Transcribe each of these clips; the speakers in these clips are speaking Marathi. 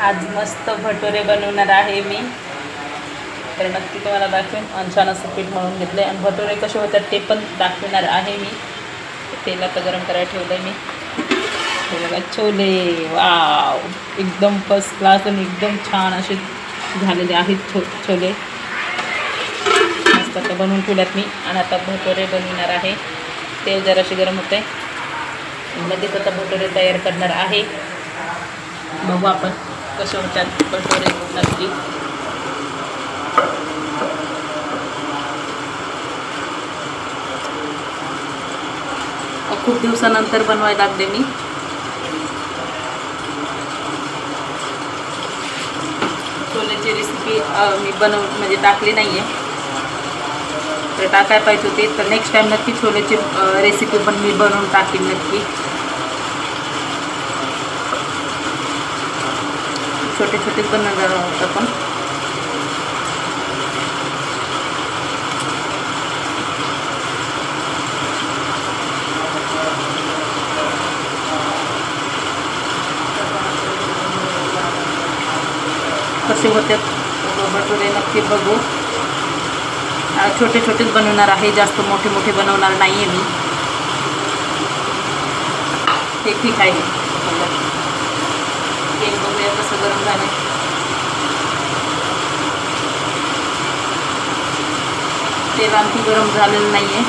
आज मस्त भटुरे बनवणार आहे मी, तर नक्की तुम्हाला दाखवेन. आणि छान असं पीठ म्हणून घेतलं आहे आणि भटुरे कसे होतात ते पण दाखवणार आहे मी. तेल आता गरम करायला ठेवलं आहे मी. हे बघा छोले, वाव, एकदम फर्स्ट क्लास आणि एकदम छान असे झालेले आहेत छोले. मस्त आता बनवून ठेवल्यात मी आणि आता भटुरे बनवणार आहे. तेल जराशी गरम होते, लगेच आता भटुरे तयार करणार आहे. बघू आपण कसे होतात भटुरे नक्की. खूप दिवसानंतर बनवायला लागले मी. छोलेची रेसिपी मी म्हणजे टाकली नाही आहे, तर टाकायला पाहिजे होती. तर नेक्स्ट टाईम नक्की छोलेची रेसिपी पण मी बनवून टाकेन नक्की. छोटे छोटे बनवणार आहोत आपण. कसे होते भटुरे नक्की बघू. छोटे छोटेच बनवणार आहे, जास्त मोठे मोठे बनवणार नाही आहे मी. हे ठीक आहे. तेल बघूया कसं गरम झालं. तेल आणखी गरम झालेलं नाही आहे.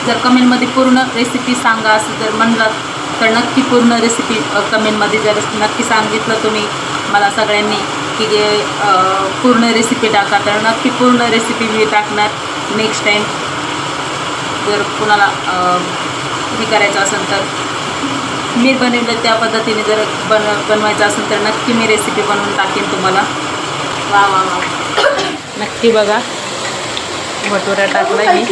जर कमेंटमध्ये पूर्ण रेसिपी सांगा असं जर म्हणलं तर नक्की पूर्ण रेसिपी कमेंटमध्ये जर नक्की सांगितलं तुम्ही मला सगळ्यांनी की पूर्ण रेसिपी टाका, तर नक्की पूर्ण रेसिपी मी टाकणार नेक्स्ट टाईम. जर कुणाला हे करायचं असेल तर मी बनवलं त्या पद्धतीने जर बनवायचं असेल तर नक्की मी रेसिपी बनवून टाकेन तुम्हाला. वा वा वा, नक्की बघा. भटुरा टाकला मी.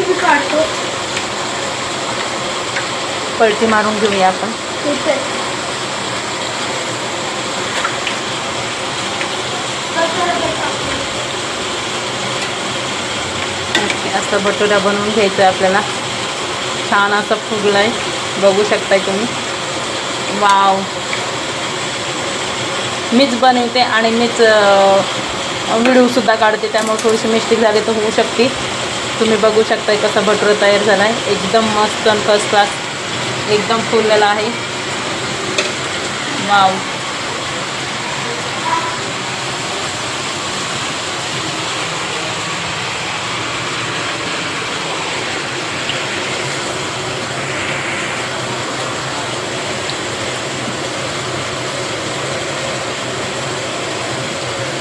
पलटी मारून घेऊया आपण. असं भटुरा बनवून घ्यायचं आहे आपल्याला. छान असं फुगलं आहे, बघू शकताय तुम्ही. वाव, मीच बनवते आणि मीच व्हिडिओसुद्धा काढते, त्यामुळे थोडीशी मिस्टेक झाली तर होऊ शकते. तुम्ही बघू शकताय कसं भटुरा तयार झाला आहे. एकदम मस्त आणि फर्स्ट क्लास एकदम फुललेला आहे. वाव,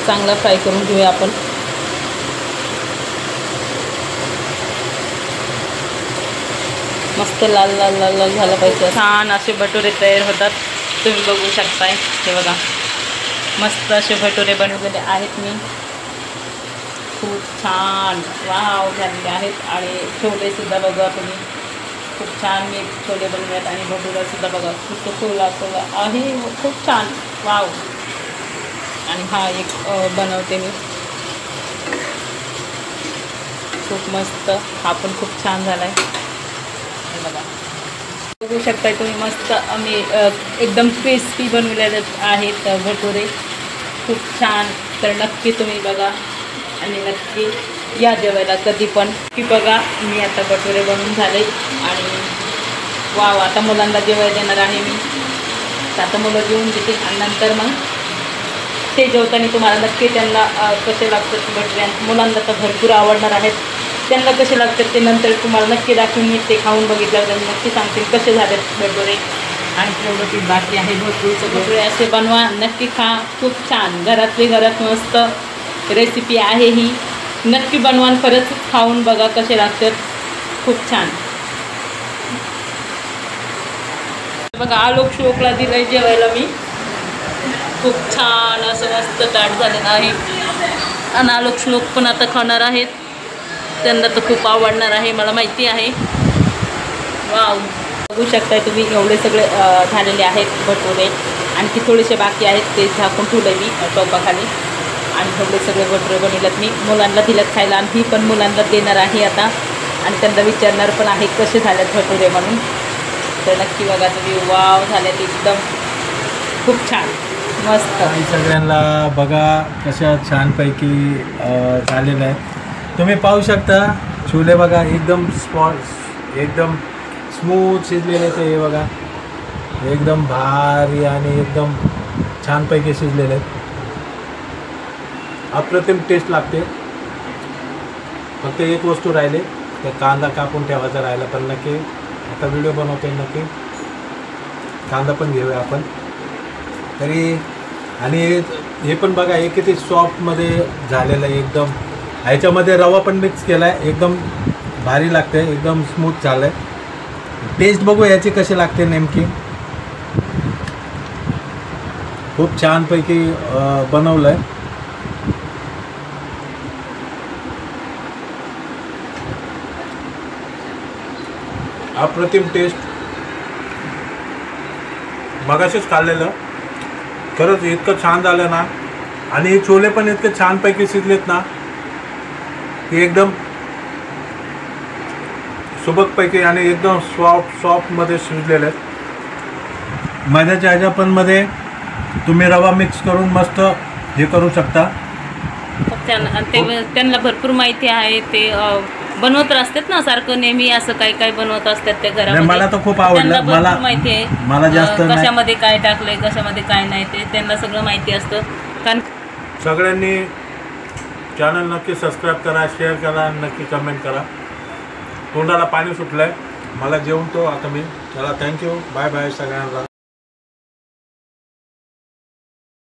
चांगला फ्राय करून घेऊया आपण. मस्त लाल लाल लाल लाल झालं पाहिजे. छान असे भटुरे तयार होतात, तुम्ही बघू शकताय. हे बघा, मस्त असे भटुरे बनवलेले आहेत मी. खूप छान वाव झालेले आहेत. आणि छोलेसुद्धा बघा तुम्ही, खूप छान मी छोले बनवल्यात. आणि भटुरासुद्धा बघा खूप फुला फुला आहे, खूप छान. वाव. आणि हा एक बनवते मी, खूप मस्त. हा पण खूप छान झाला आहे. बघा, बघू शकताय तुम्ही. मस्त आम्ही एकदम क्रिस्पी बनवलेले आहेत भटुरे, खूप छान. तर नक्की तुम्ही बघा आणि नक्की या जेवायला कधी पण. की बघा, मी आता भटुरे बनवून झाले आणि वाव, आता मुलांना जेवायला देणार आहे मी. तर आता मुलं जेवून घेते आणि नंतर मग ते जेवताना तुम्हाला नक्की त्यांना कसे लागतात भटुरे. मुलांना तर भरपूर आवडणार आहेत, त्यांना कसे लागतात ते नंतर तुम्हाला नक्की दाखवून मी ते खाऊन बघितल्यावर नक्की सांगते कसे झालेत भटुरे. आणि तेवढं ती बाकी आहे भरपूरचं. भटुरे असे बनवा, नक्की खा, खूप छान. घरातली घरात मस्त रेसिपी आहे ही. नक्की बनवा, खरंच खाऊन बघा कसे लागतात, खूप छान. बघा, आलोक श्लोकला दिलं जेवायला मी. खूप छान असं मस्त ताट झालेलं आहे. आणि आलोक श्लोक पण आता खाणार आहेत, त्यांना तर खूप आवडणार आहे, मला माहिती आहे. वाव, बघू शकताय तुम्ही, एवढे सगळे झालेले आहेत भटुरे. आणखी थोडेसे बाकी आहेत, ते झाकून ठेवलं मी टोपाखाली. आणि एवढे सगळे भटुरे बनवलेत मी. मुलांना दिलं खायला, आणि ही पण मुलांना देणार आहे आता. आणि त्यांना विचारणार पण आहे कसे झालेत भटुरे म्हणून. तर नक्की बघा तुम्ही. वाव झालेत एकदम खूप छान मस्त. आणि सगळ्यांना बघा कशा छानपैकी झालेलं आहे. तुम्ही पाहू शकता छोले बघा एकदम एकदम स्मूथ शिजलेले ते. हे बघा एकदम भारी आणि एकदम छानपैकी शिजलेले आहेत. अप्रतिम टेस्ट लागते. फक्त एक वस्तू राहिले ते कांदा कापून ठेवायचा राहिला. पण नक्की आता व्हिडिओ बनवतोय नक्की कांदा पण घेऊया आपण तरी. आणि हे पण बघा हे किती सॉफ्टमध्ये झालेलं आहे एकदम. ह्याच्यामध्ये रवा पण मिक्स केला आहे. एकदम भारी लागते. एकदम स्मूथ झालं आहे. टेस्ट बघू याची कशी लागते नेमकी. खूप छानपैकी बनवलं आहे. अप्रतिम टेस्ट. मगाशीच खाल्लेलं खरंच इतकं छान झालं ना. आणि छोले पण इतके छानपैकी शिजलेत ना की एकदम सुबकपैकी आणि एकदम सॉफ्टमध्ये शिजलेले आहेत. माझ्याच्या ह्याच्या पण मध्ये तुम्ही रवा मिक्स करून मस्त हे करू शकता. त्यांना भरपूर माहिती आहे. ते बनवत असतात ना सारखं नेहमी असं काही काही बनवत असतात त्या घरामध्ये. मला तर खूप आवडलं. मला माहिती आहे मला जास्त कशामध्ये काय टाकलंय कशामध्ये काय नाही ते त्यांना सगळं माहिती असतं. कारण सगळ्यांनी चॅनल नक्की सबस्क्राईब करा, शेअर करा, नक्की कमेंट करा. तोंडाला पाणी सुटलंय मला जेवतो आता मी. चला थँक्यू. बाय बाय सगळ्यांना.